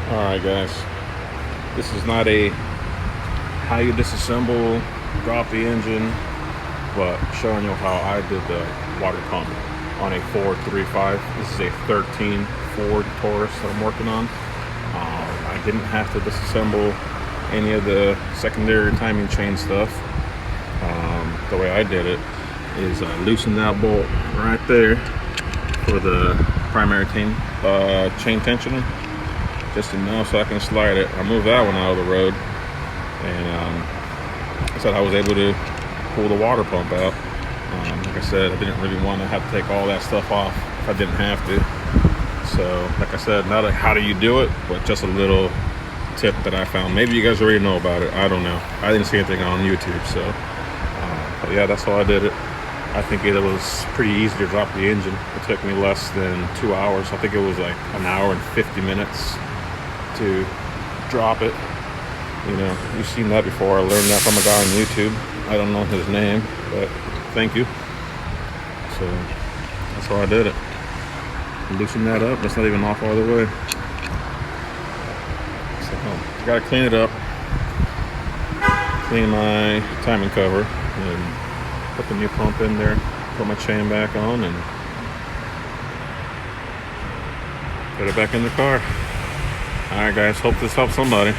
Alright guys, this is not a how you disassemble, drop the engine, but showing you how I did the water pump on a Ford 3.5. This is a 13 Ford Taurus that I'm working on. I didn't have to disassemble any of the secondary timing chain stuff. The way I did it is I loosened that bolt right there for the primary chain tensioner, just enough so I can slide it. I moved that one out of the road, and I said I was able to pull the water pump out. Like I said, I didn't really want to have to take all that stuff off if I didn't have to. So, like I said, not a how do you do it, but just a little tip that I found. Maybe you guys already know about it. I don't know. I didn't see anything on YouTube, so but yeah, that's how I did it. I think it was pretty easy to drop the engine. It took me less than 2 hours. I think it was like an hour and 50 minutes to drop it. You know, you've seen that before. I learned that from a guy on YouTube. I don't know his name, but thank you. So that's how I did it. Loosen that up. That's not even off all the way. So gotta clean it up. Clean my timing cover and put the new pump in there. Put my chain back on and put it back in the car. Alright guys, hope this helps somebody.